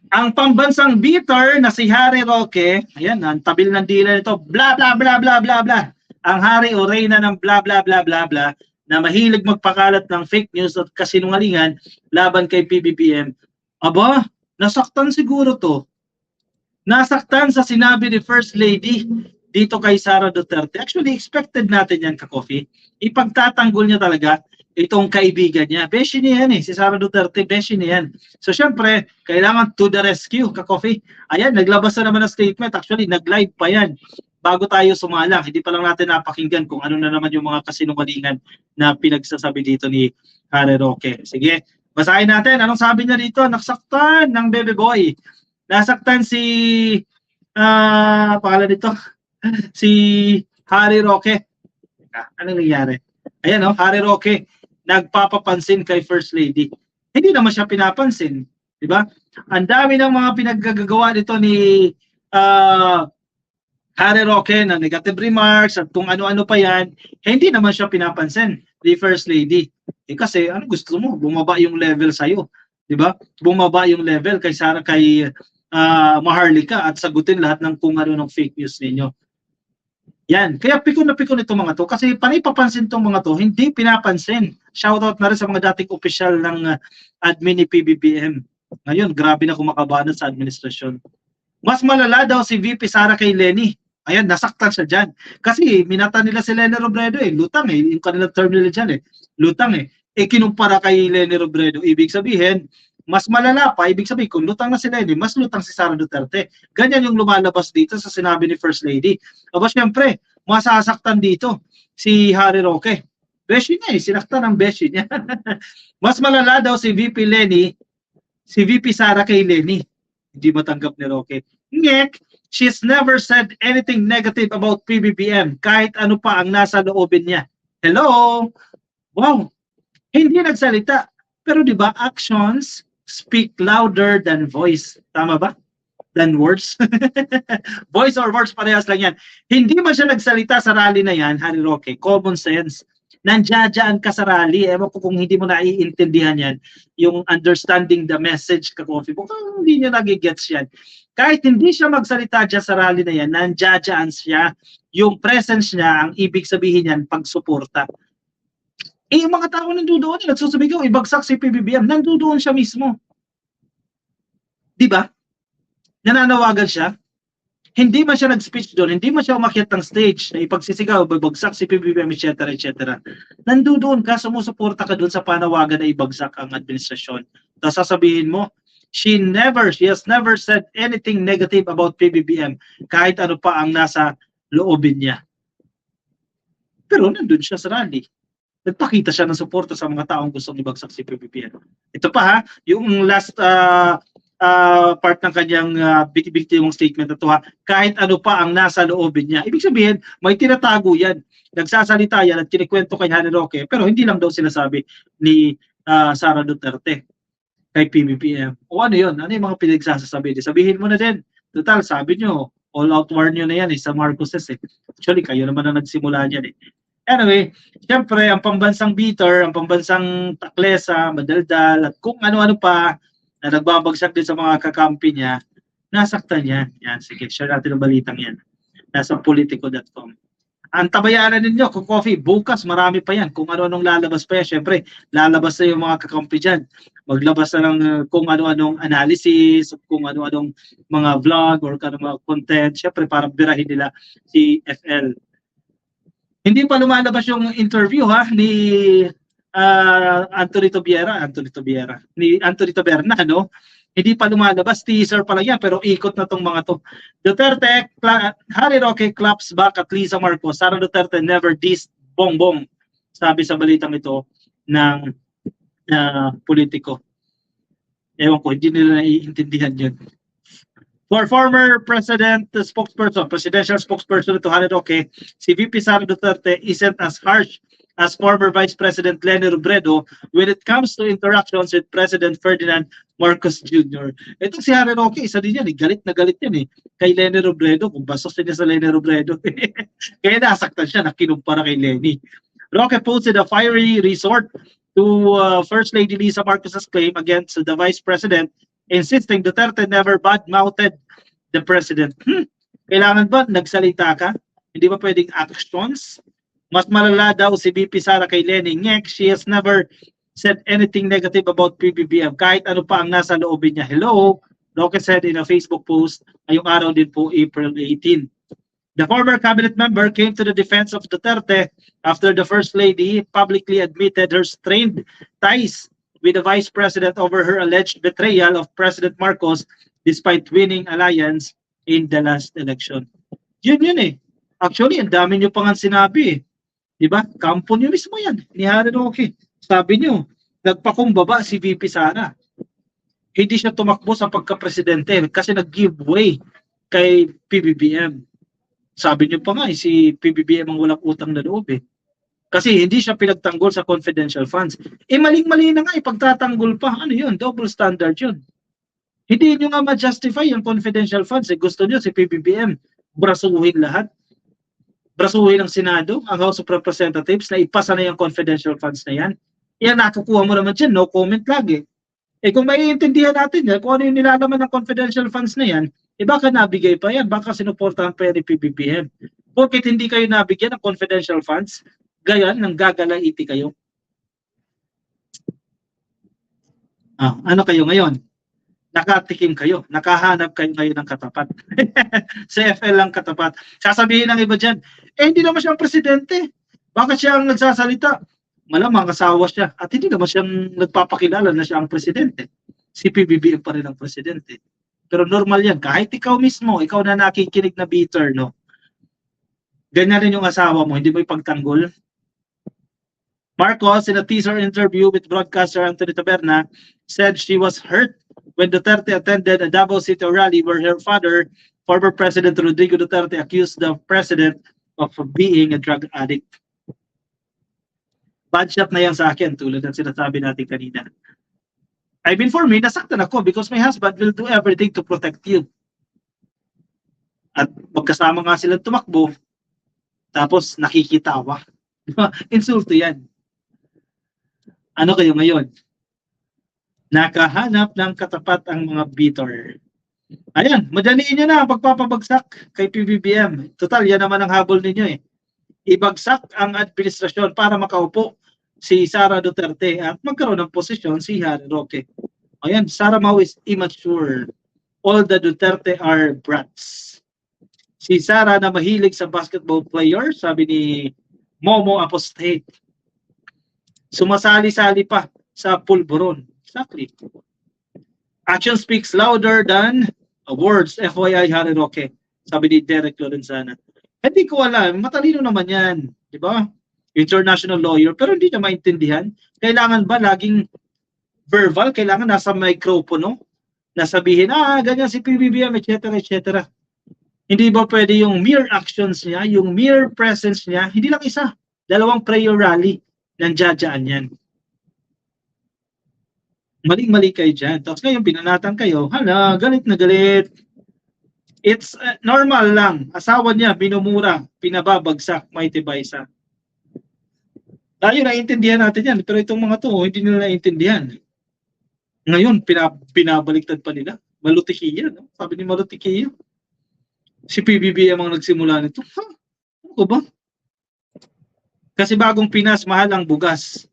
Ang pambansang beater na si Harry Roque, ayan, ang tabil ng dila nito, bla bla bla bla bla bla. Ang hari o reyna ng bla bla bla bla bla na mahilig magpakalat ng fake news at kasinungalingan laban kay PBBM. Aba, nasaktan siguro to. Nasaktan sa sinabi ni First Lady dito kay Sara Duterte. Actually, expected natin yan, ka-coffee. Ipagtatanggol niya talaga itong kaibigan niya. Beshi niya yan eh, si Sara Duterte, beshi niya yan. So syempre, kailangan to the rescue, ka-coffee. Ayan, naglabas na naman ng statement. Actually, nag-live pa yan bago tayo sumalang. Hindi pa lang natin napakinggan kung ano na naman yung mga kasinungalingan na pinagsasabi dito ni Harry Roque. Sige, basahin natin. Anong sabi niya dito? Nasaktan ng Bebe Boy. Nasaktan si pangalan nito si Harry Roque. Ano nangyari? Ayan Harry Roque nagpapapansin kay First Lady. Hindi naman siya pinapansin, 'di ba? Ang dami ng mga pinaggagawa nito ni Harry Roque na negative remarks at kung ano-ano pa yan, hindi naman siya pinapansin ni First Lady. Kasi ano gusto mo? Bumaba yung level sa'yo. 'Di ba? Bumaba yung level kay Maharlika at sagutin lahat ng kung ano ng fake news ninyo. Yan. Kaya pikon na pikon itong mga to kasi panay papansin itong mga to, hindi pinapansin. Shoutout na rin sa mga dating opisyal ng admin ni PBBM. Ngayon, grabe na kumakabahan sa administrasyon. Mas malala daw si VP Sara kay Lenny. Ayan, nasaktan siya dyan. Kasi minata nila si Lenny Robredo lutang yung kanilang term nila dyan lutang kinumpara kay Lenny Robredo. Ibig sabihin, mas malala pa, ibig sabihin, kung lutang na si Lenny, mas lutang si Sara Duterte. Ganyan yung lumalabas dito sa sinabi ni First Lady. Aba, syempre, masasaktan dito si Harry Roque. Beshi niya sinaktan ang beshi niya. Mas malala daw si VP Sara kay Lenny. Hindi matanggap ni Roque. Ngek, she's never said anything negative about PBBM kahit ano pa ang nasa loobin niya. Hello? Wow. Hindi nagsalita. Pero di ba actions speak louder than voice. Tama ba? Than words. Voice or words, parehas lang yan. Hindi man siya nagsalita sa rally na yan, Harry Roque. Common sense. Nandiyan ka sa rally. Ewan ko kung hindi mo naiintindihan yan. Yung understanding the message, ka-coffee. Kung hindi nyo nagigets yan. Kahit hindi siya magsalita dyan sa rally na yan, nandiyan siya. Yung presence niya, ang ibig sabihin yan, pagsuporta. Yung mga tao nandoon, nagsusubigaw, ibagsak si PBBM, nandoon siya mismo. Di ba? Nananawagan siya. Hindi man siya nag-speech doon, hindi man siya umakyat ng stage na ipagsisigaw, ibagsak si PBBM, etc. etc. Nandoon ka, sumusuporta ka doon sa panawagan na ibagsak ang administrasyon. Tapos sasabihin mo, she has never said anything negative about PBBM kahit ano pa ang nasa loobin niya. Pero nandun siya sa rally. Nagpakita siya ng suporta sa mga taong gustong ibagsak si PBBM. Ito pa yung last part ng kanyang big-big-timong statement na to kahit ano pa ang nasa loobin niya. Ibig sabihin, may tinatago yan. Nagsasalita yan at kinikwento kay Harry Roque, pero hindi lang daw sinasabi ni Sara Duterte kay PBBM. O ano yun? Ano yung mga pinagsasasabi? Sabihin mo na din. Total, sabi nyo, all-out war nyo na yan sa Marcoses Actually, kayo naman ang nagsimula niyan Anyway, siyempre, ang pambansang beater, ang pambansang taklesa, madaldal, at kung ano-ano pa na nagbabagsak din sa mga kakampi niya, nasaktan niya. Yan, sige, share natin ang balitang yan. Nasa politico.com. Ang tabayanan ninyo, ka-coffee, bukas marami pa yan. Kung ano-anong lalabas pa yan, siyempre, lalabas na yung mga kakampi dyan. Maglabas na ng kung ano-anong analysis, kung ano-anong mga vlog or kung ano mga content, siyempre, para birahin nila si FL. Hindi pa lumalabas yung interview ni Anthony Tobiera, ni Anthony Taberna, Hindi pa lumalabas, teaser pa lang yan, pero ikot na tong mga to. Duterte, Harry Roque claps back at Lisa Marcos. Sara Duterte never dissed Bongbong. Sabi sa balitang ito ng politiko. Ewan ko, hindi nila naiintindihan yun. For former presidential spokesperson to Harry Roque, si VP Sara Duterte isn't as harsh as former Vice President Lenny Robredo when it comes to interactions with President Ferdinand Marcos Jr. Ito si Harry Roque, isa din yan, galit na galit yan kay Lenny Robredo, kung basos niya sa Lenny Robredo. Kaya nasaktan siya, nakinumpara kay Lenny. Roque posted a fiery resort to First Lady Lisa Marcos's claim against the Vice President insisting Duterte never bad-mouthed the president. Kailangan ba nagsalita ka? Hindi ba pwedeng actions? Mas malala daw si VP Sara kay Lenny Ngek. She has never said anything negative about PBBM. Kahit ano pa ang nasa loobin niya. Hello? Roque said in a Facebook post, ngayong araw din po, April 18. The former cabinet member came to the defense of Duterte after the First Lady publicly admitted her strained ties with the Vice President over her alleged betrayal of President Marcos despite winning alliance in the last election. Yun eh. Actually, ang dami nyo pang sinabi eh. Diba? Kampo nyo mismo yan. Ni Harry Roque. Sabi nyo, nagpakumbaba si VP Sara. Hindi siya tumakbo sa pagka-presidente kasi nag-give way kay PBBM. Sabi niyo pa nga, si PBBM ang walang utang na loob eh. Kasi hindi siya pinagtanggol sa confidential funds. Maling-mali na nga, pagtatanggol pa. Ano yun? Double standard yun. Hindi nyo nga ma-justify yung confidential funds. Gusto nyo si PBBM, brasuhin lahat. Brasuhin ang Senado, ang House of Representatives, na ipasa na yung confidential funds na yan. Yan, nakukuha mo naman dyan, no comment lagi. Kung maiintindihan natin yan, kung ano yung nilalaman ng confidential funds na yan, baka nabigay pa yan, baka sinuportahan pa yan ni PBBM. Bakit hindi kayo nabigyan ng confidential funds, gayon nang gagalaiti kayo. Ano kayo ngayon? Nakatikim kayo, nakahanap kayo ngayon ng katapat. CFL lang katapat. Sasabihin ng iba dyan, hindi naman siyang presidente. Bakit siya ang nagsasalita? Malamang asawa siya at hindi naman siyang nagpapakilala na siya ang presidente. Si PBBM pa rin ang presidente. Pero normal yan. Kahit ikaw mismo, ikaw na nakikinig na bitter, no? Ganyan rin yung asawa mo, hindi mo ipagtanggol. Marcos, in a teaser interview with broadcaster Anthony Taberna, said she was hurt when Duterte attended a Davao City rally where her father, former President Rodrigo Duterte, accused the president of being a drug addict. Bad shot na yan sa akin, tulad ng sinasabi natin kanina. I mean, for me, nasaktan ako because my husband will do everything to protect you. At magkasama nga silang tumakbo, tapos nakikitawa. Insulto yan. Ano kayo ngayon? Nakahanap ng katapat ang mga bitter. Ayan, madaliin nyo na ang pagpapabagsak kay PBBM. Total, yan naman ang habol ninyo eh. Ibagsak ang administrasyon para makaupo si Sara Duterte at magkaroon ng posisyon si Harry Roque. Ayan, Sara Mau is immature. All the Duterte are brats. Si Sara na mahilig sa basketball player, sabi ni Momo Apostate. Sumasali-sali pa sa pulburon. Exactly. Action speaks louder than words. FYI Harry Roque, sabi ni Derek Lorenzana. Hindi ko alam, matalino naman yan, di ba? International lawyer, pero hindi niya maintindihan. Kailangan ba laging verbal? Kailangan nasa mikropono? Nasabihin, ganyan si PBBM, etc., etc. Hindi ba pwede yung mere actions niya, yung mere presence niya, hindi lang isa, dalawang prayer rally, nandiyadyaan yan. Maling-mali kayo dyan. Tapos ngayon, pinanatan kayo, galit na galit. It's normal lang. Asawa niya, binumura, pinababagsak, may tibaysa. Tayo naiintindihan natin yan, pero itong mga to, hindi nila naiintindihan. Ngayon, pinabaliktad pa nila. Malutikiya, no? Sabi ni Malutikiya. Si PBBM ang nagsimula nito. Ano ba? Kasi bagong Pinas, mahal ang bugas.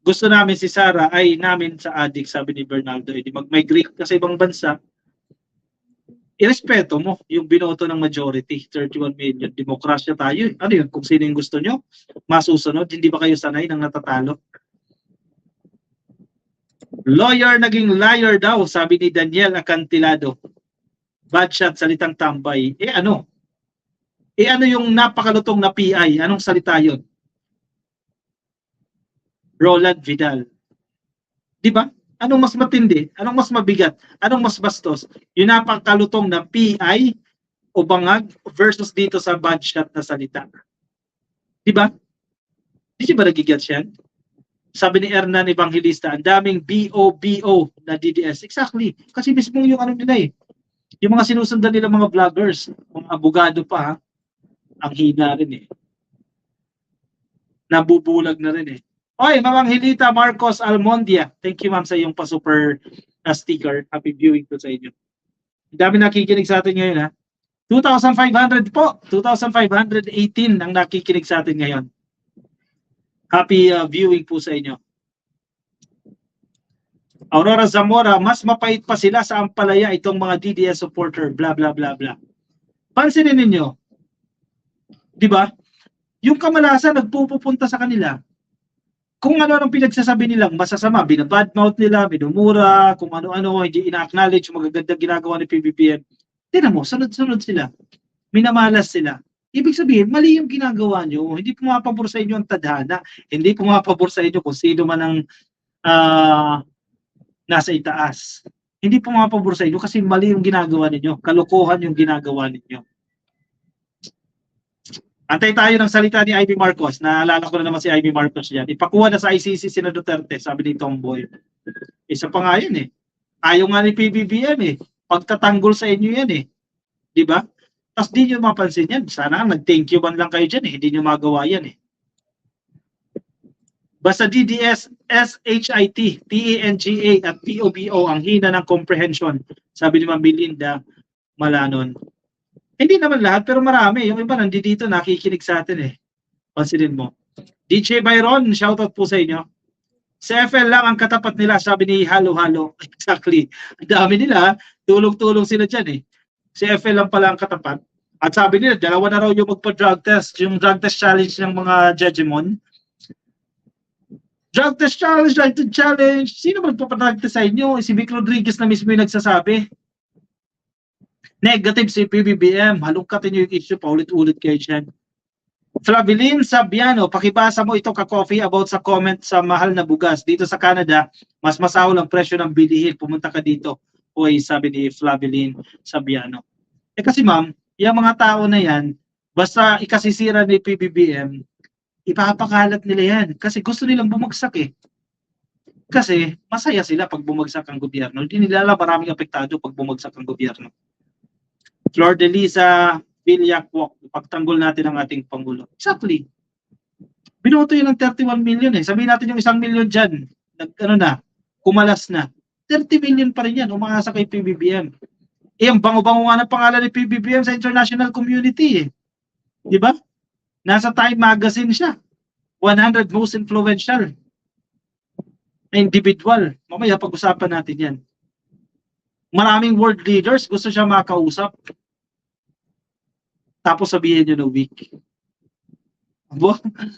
Gusto namin si Sara ay namin sa adik, sabi ni Bernardo. Hindi mag-migrate ka sa ibang bansa. Irespeto mo yung binoto ng majority, 31 million. Demokrasya tayo. Ano yun? Kung sino yung gusto nyo, masusunod. Hindi ba kayo sanay ng natatalo? Lawyer naging liar daw, sabi ni Daniel Acantilado. Bad shot, salitang tambay. Ano? Ano yung napakalutong na PI? Anong salita yun? Roland Vidal. Di ba? Anong mas matindi? Anong mas mabigat? Anong mas bastos? Yung napakalutong na PI o bangag versus dito sa bad shot na salita. Di ba? Di ba nagigets yan? Sabi ni Hernan Evangelista, ang daming BO na DDS. Exactly. Kasi mismo yung ano nila eh. Yung mga sinusundan nila mga vloggers, mga abogado pa ha. Ang hina rin eh. Nabubulag na rin eh. Oy, Ma'am Angelita Marcos Almondia. Thank you ma'am sa iyong pa-super sticker. Happy viewing po sa inyo. Ang dami nakikinig sa atin ngayon, ha? 2,500 po. 2,518 ang nakikinig sa atin ngayon. Happy viewing po sa inyo. Aurora Zamora, mas mapait pa sila sa Ampalaya itong mga DDS supporter, bla bla bla bla. Pansinin ninyo, di ba? Yung kamalasan nagpupunta sa kanila. Kung ano-anong pinagsasabi nilang masasama, binabadmouth nila, binumura, kung ano-ano, hindi ina-acknowledge yung magagandang ginagawa ni PBBM. Tingnan mo, sunod-sunod sila. Minamalas sila. Ibig sabihin, mali yung ginagawa nyo. Hindi pumapabor sa inyo ang tadhana. Hindi pumapabor sa inyo kung sino man ang nasa itaas. Hindi pumapabor sa inyo kasi mali yung ginagawa ninyo. Kalokohan yung ginagawa ninyo. Antay tayo ng salita ni Ivy Marcos. Naalala ko na naman si Ivy Marcos dyan. Ipakuha na sa ICC sina Duterte, sabi ni Tomboy. Isa pa nga yan eh. Ayaw nga ni PBBM eh. Pagtatanggol sa inyo yan eh. Di ba? Tapos di nyo mapansin yan. Sana nag-thank you man lang kayo dyan eh. Hindi nyo magawa yan eh. Basta DDS, SHIT, TANGA at POBO ang hina ng comprehension. Sabi ni Ma'am Belinda Malanon. Hindi naman lahat, pero marami. Yung iba nandito, nakikinig sa atin eh. Pansinin mo. DJ Byron, shoutout po sa inyo. Sa FL lang ang katapat nila, sabi ni Halo Halo. Exactly. Ang dami nila, tulong-tulong sila dyan eh. Si FL lang pala ang katapat. At sabi nila, dalawa na raw yung magpa-drug test. Yung drug test challenge ng mga Jejemon. Drug test challenge, drug test challenge. Sino magpapadrug test sa inyo? Si Vic Rodriguez na mismo yung nagsasabi. Negative si PBBM. Halungkatin nyo yung issue, paulit-ulit kayo dyan. Flavilyn Sabiano, pakibasa mo ito ka-coffee about sa comment sa mahal na bugas. Dito sa Canada, mas masahol ang presyo ng bilihin. Pumunta ka dito. Oy, sabi ni Flavilyn Sabiano. Eh kasi ma'am, yung mga tao na yan, basta ikasisira ni PBBM, ipapakalat nila yan. Kasi gusto nilang bumagsak eh. Kasi masaya sila pag bumagsak ang gobyerno. Hindi nila alam maraming apektado pag bumagsak ang gobyerno. Flor de Liza Villakwok, pagtanggol natin ang ating Pangulo. Exactly. Binoto yun ng 31 million eh. Sabihin natin yung 1 million dyan, kumalas na. 30 million pa rin yan, umasa kay PBBM. Eh, ang bango-bango nga ng pangalan ni PBBM sa international community eh. Di ba? Nasa Time Magazine siya. 100 most influential na individual. Mamaya pag-usapan natin yan. Maraming world leaders gusto siya makausap. Tapos sabihin nyo na weak.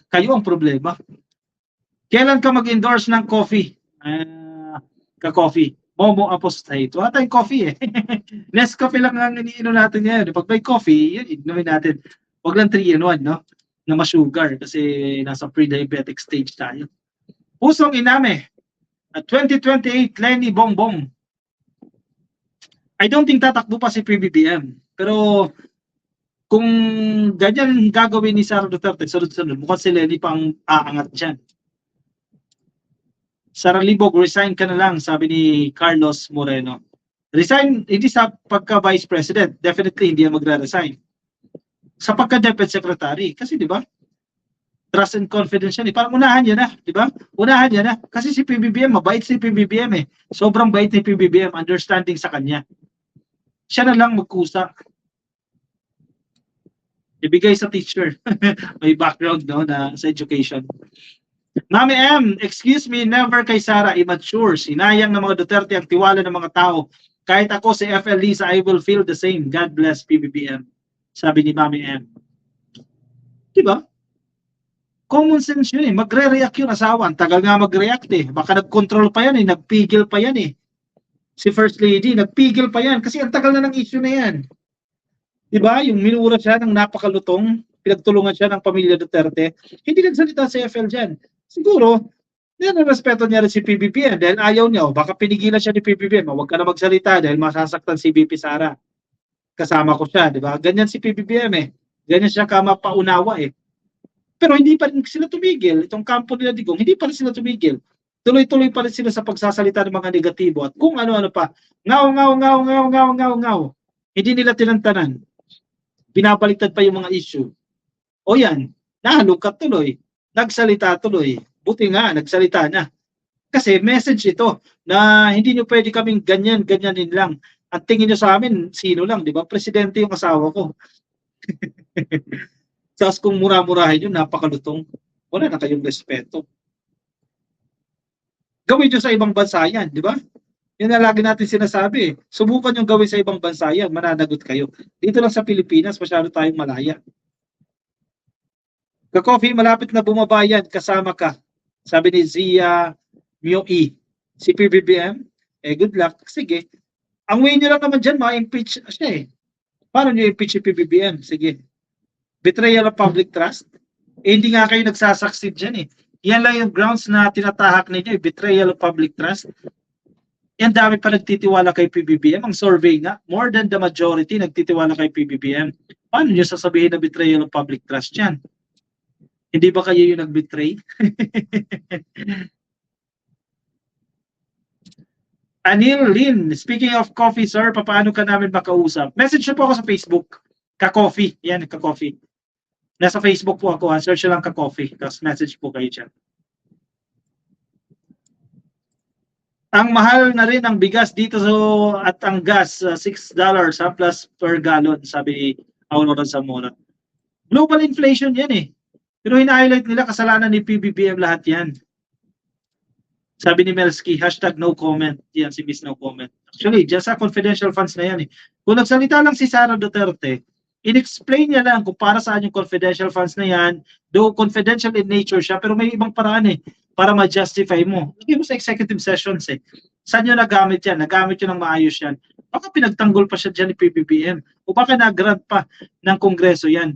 Kayo ang problema. Kailan ka mag-endorse ng coffee? Ka-coffee. Momo Apostate. Wala tayong coffee eh. Nescafe lang ang iniinom natin ngayon. Pag may coffee, yun, inumin natin. Huwag lang 3-in-1, no? Na ma-sugar kasi nasa pre-diabetic stage tayo. Pusong iname. At 2028, Lenny Bongbong. I don't think tatakbo pa si PBBM. Pero kung ganyan gagawin ni Sara Duterte, sunod-sunod, mukhang si Lenny pang aangat dyan. Sara Libog, resign ka na lang, sabi ni Carlos Moreno. Resign, hindi sa pagka-vice president. Definitely hindi yan magre-resign. Sa pagka-deputy secretary. Kasi di ba? Trust and confidence yan. Parang unahan yan na. Di ba? Unahan yan na. Kasi si PBBM, mabait si PBBM eh. Sobrang bait ni PBBM, understanding sa kanya. Siya na lang magkusa. Ibigay sa teacher. May background no, na sa education. Mami M, excuse me, never kay Sara immature. Sinayang ng mga Duterte ang tiwala ng mga tao. Kahit ako si FL Lisa, I will feel the same. God bless PBBM. Sabi ni Mami M. Diba? Common sense yun eh. Magre-react yung asawa. Ang tagal nga mag-react eh. Baka nag-control pa yan eh. Nagpigil pa yan eh. Si First Lady, nagpigil pa yan. Kasi ang tagal na ng issue na yan. Diba? Yung minura siya ng napakalutong, pinagtulungan siya ng pamilya Duterte. Hindi nagsalita si FL dyan. Siguro, respeto niya rin si PBBM dahil ayaw niya. O baka pinigilan siya ni PBBM. Huwag ka na magsalita dahil masasaktan si BP Sara. Kasama ko siya, di ba? Ganyan si PBBM eh. Ganyan siya kamapaunawa eh. Pero hindi pa rin sila tumigil. Itong kampo nila Digong, hindi pa rin sila tumigil. Tuloy-tuloy pa rin sila sa pagsasalita ng mga negatibo at kung ano-ano pa. Ngaw. Hindi nila tinantanan. Binabaliktad pa yung mga issue. O yan, nahalungkat tuloy. Nagsalita tuloy. Buti nga, nagsalita na. Kasi message ito na hindi nyo pwede kaming ganyanin lang. Ang tingin nyo sa amin, sino lang, di ba? Presidente yung asawa ko. Tapos kung mura-murahin yun, napakalutong. Wala na kayong respeto. Gawin nyo sa ibang bansa yan, di ba? Yan na lagi natin sinasabi. Subukan yung gawin sa ibang bansa yan, mananagot kayo. Dito lang sa Pilipinas, masyado tayong malaya. Ka-coffee, malapit na bumaba yan, kasama ka. Sabi ni Zia Mio-E. Si PBBM, good luck. Sige. Ang way nyo lang naman dyan, ma-impeach siya eh. Paano nyo impeach si PBBM? Sige. Betrayal of public trust? Hindi nga kayo nagsasucceed dyan eh. Yan lang yung grounds na tinatahak ninyo, betrayal of public trust. Yan dami pa nagtitiwala kay PBBM. Ang survey nga, more than the majority nagtitiwala kay PBBM. Paano nyo sasabihin na betrayal of public trust yan? Hindi ba kayo yung nag-betray? Anil Lin, speaking of coffee, sir, paano ka namin makausap? Message na po ako sa Facebook. Ka-coffee. Yan, ka-coffee. Nasa Facebook po ako. Search lang ka-coffee. Tapos message po kayo dyan. Ang mahal na rin ang bigas dito at ang gas, $6 plus per gallon, sabi ni Aurora Zamora. Global inflation yan eh. Pero hina-highlight nila kasalanan ni PBBM lahat yan. Sabi ni Melski, hashtag no comment. Yan si Miss No Comment. Actually, dyan sa confidential funds na yan eh. Kung nagsalita lang si Sara Duterte, in-explain niya lang kung para saan yung confidential funds na yan, though confidential in nature siya, pero may ibang paraan eh, para ma-justify mo. Lagi mo sa executive sessions eh. Saan nyo nagamit yan? Nagamit nyo ng maayos yan. Baka pinagtanggol pa siya dyan ni PBBM. O baka nag-grant pa ng Kongreso yan.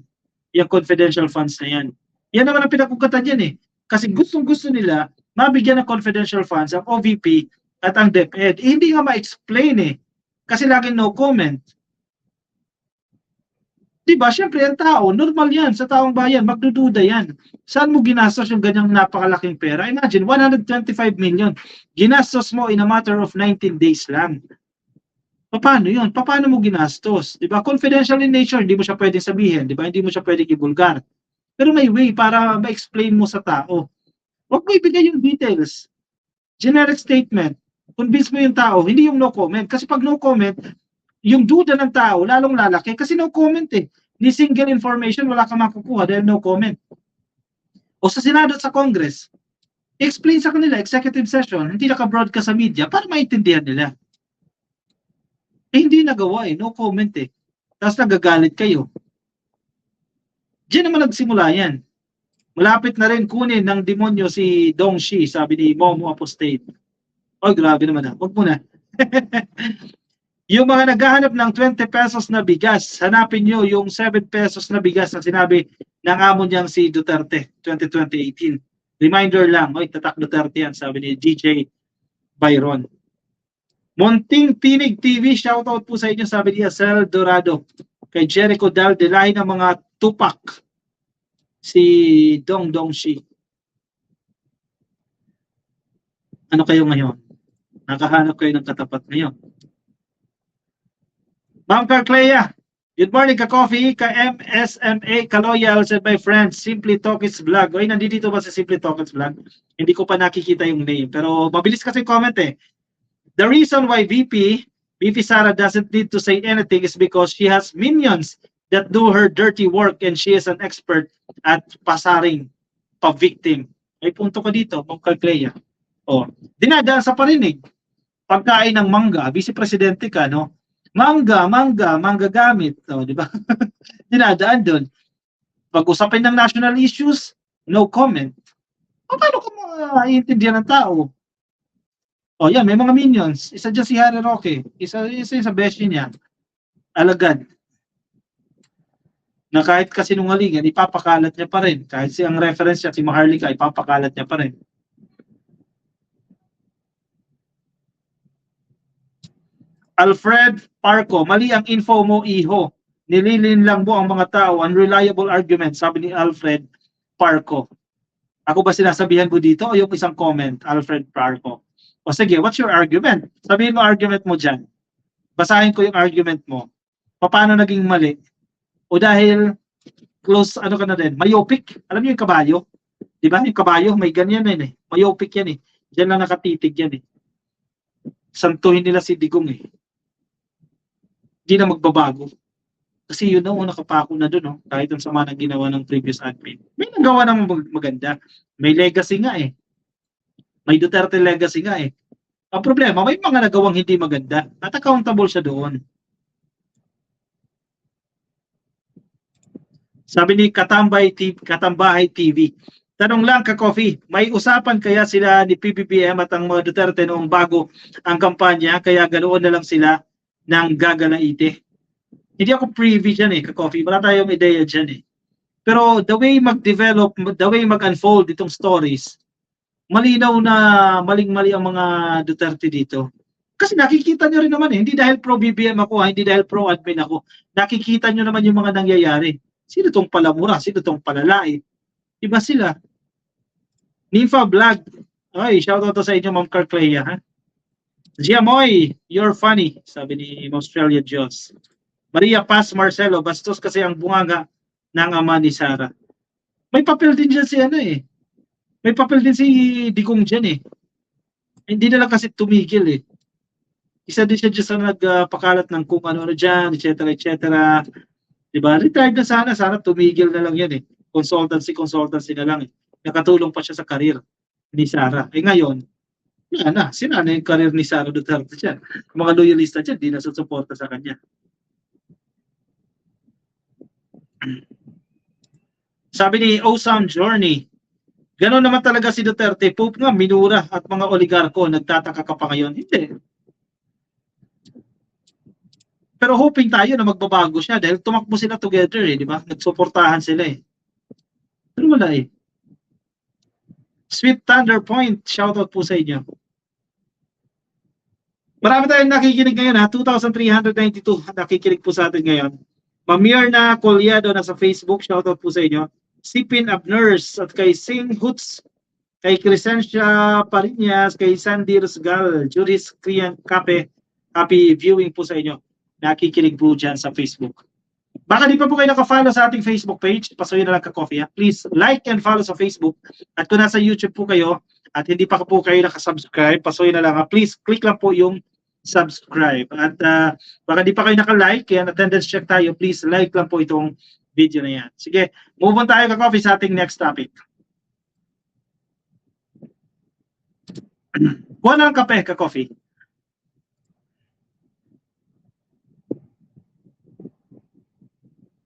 Yung confidential funds na yan. Yan naman ang pinagkukatan yan eh. Kasi gustong-gusto nila mabigyan ng confidential funds ang OVP at ang DepEd. Eh, hindi nga ma-explain eh. Kasi laging no comment. Diba? Siyempre, ang tao, normal yan. Sa taong bayan, magdududa yan. Saan mo ginastos yung ganyang napakalaking pera? Imagine, 125 million. Ginastos mo in a matter of 19 days lang. Paano yun? Paano mo ginastos? Diba? Confidential in nature, hindi mo siya pwedeng sabihin. Diba? Hindi mo siya pwedeng ibulgar. Pero may way para ma-explain mo sa tao. Huwag mo ibigay yung details. Generic statement. Convince mo yung tao, hindi yung no comment. Kasi pag no comment, yung duda ng tao, lalong lalaki. Kasi no comment eh. Ni single information, wala ka makukuha dahil no comment. O sa Senado at sa Congress, explain sa kanila, executive session, hindi naka-broadcast sa media para maintindihan nila. Eh, hindi nagawa eh. No comment eh. Tapos nagagalit kayo. Diyan naman nagsimula yan. Malapit na rin kunin ng demonyo si Dong Shi, sabi ni Momo Apostate. Oy, grabe naman ha. Huwag mo na. Yung mga naghahanap ng 20 pesos na bigas, hanapin nyo yung 7 pesos na bigas na sinabi ng amo niyang si Duterte, 2018. Reminder lang, oy, tatak Duterte yan, sabi ni DJ Byron. Monting Tinig TV, shoutout po sa inyo, sabi ni Acel Dorado. Kay Jericho Dal, delahin ng mga tupak si Dong Shi. Ano kayo ngayon? Nakahanap kayo ng katapat ngayon. Ma'am Carclea, good morning ka-coffee, ka-MSMA, ka-loyals and my friends, Simply Talkits Vlog. Oy, nandito ba sa Simply Talkits Vlog? Hindi ko pa nakikita yung name, pero mabilis kasi comment eh. The reason why VP Sara doesn't need to say anything is because she has minions that do her dirty work and she is an expert at pasaring pa-victim. May punto ko dito, Ma'am Carclea. Oh, dinadaan sa parinig. Pagkain ng mangga, vice-presidente ka, no? Mangga gamit, no, di ba? Dinadaan doon. Pag-usapin ng national issues, no comment. O, paano ko maiintindihan ng tao? O, yan, may mga minions. Isa dyan si Harry Roque. Isa sa beshi niya. Alagad. Na kahit kasinungalingan, ipapakalat niya pa rin. Kahit ang reference niya, si Maharlika, ipapakalat niya pa rin. Alfred Parco, mali ang info mo, iho. Nililin lang mo ang mga tao, unreliable argument, sabi ni Alfred Parco. Ako ba sinasabihan mo dito o yung isang comment, Alfred Parco? O sige, what's your argument? Sabihin mo argument mo dyan. Basahin ko yung argument mo. Paano naging mali? O dahil close, ano ka na din, myopic. Alam niyo yung kabayo? Di ba? Yung kabayo, may ganyan din eh. Myopic yan eh. Diyan lang nakatitig yan eh. Santuhin nila si Digong eh. Hindi na magbabago. Kasi yun na, nakapako na doon, no? Kahit ang sama ng ginawa ng previous admin. May nagawa naman maganda. May legacy nga eh. May Duterte legacy nga eh. Ang problema, may mga nagawang hindi maganda at accountable siya doon. Sabi ni Katambahay TV, tanong lang ka-coffee, may usapan kaya sila ni PBBM at ang mga Duterte noong bago ang kampanya, kaya ganoon na lang sila ng gagalaite? Hindi ako privy dyan eh, ka-coffee. Wala tayong ideya dyan eh. Pero the way mag-develop, the way mag-unfold itong stories, malinaw na maling-mali ang mga Duterte dito. Kasi nakikita nyo rin naman eh, hindi dahil pro-BBM ako, hindi dahil pro-admin ako. Nakikita nyo naman yung mga nangyayari. Sino tong palamura? Sino tong palalait? Iba sila. Nifa Vlog. Ay, shoutout to sa inyo, Ma'am Carclea. Ha? Giamoy, you're funny, sabi ni Australia Diyos. Maria Paz Marcelo, bastos kasi ang bunganga ng ama ni Sara. May papel din dyan si ano eh. May papel din si Digong dyan eh. Hindi na lang kasi tumigil eh. Isa din siya dyan sa nagpakalat ng kung ano-ano dyan, etc. Diba? Retired na sana tumigil na lang yan eh. Consultancy na lang eh. Nakatulong pa siya sa karir ni Sara. Eh ngayon, sinana yung karir ni Sara Duterte dyan. Mga loyalista dyan, di na susuporta sa kanya. Sabi ni Osam Journey, gano'n naman talaga si Duterte, Pope nga, minura at mga oligarko, nagtataka ka pa ngayon. Hindi. Pero hoping tayo na magbabago siya dahil tumakbo sila together eh, di ba? Nagsuportahan sila eh. Pero wala eh. Sweet Thunder Point, shoutout po sa inyo. Marami tayong nakikinig ngayon ha, 2,392 nakikinig po sa atin ngayon. Mamir na Colyado nasa Facebook, shoutout po sa inyo. Sipin Abners at kay Sing Hoots, kay Crescencia Parinas, kay Sandy Rusgal, Juris Krian Kape, happy viewing po sa inyo. Nakikinig po dyan sa Facebook. Baka di pa po kayo naka-follow sa ating Facebook page, pasuyin na lang ka-coffee. Please like and follow sa Facebook. At kung nasa YouTube po kayo at hindi pa po kayo naka-subscribe, pasuyin na lang. Please click lang po yung subscribe. At baka di pa kayo naka-like, kaya attendance check tayo. Please like lang po itong video na yan. Sige, move on tayo ka-coffee sa ating next topic. Kuha na ng kape ka-coffee.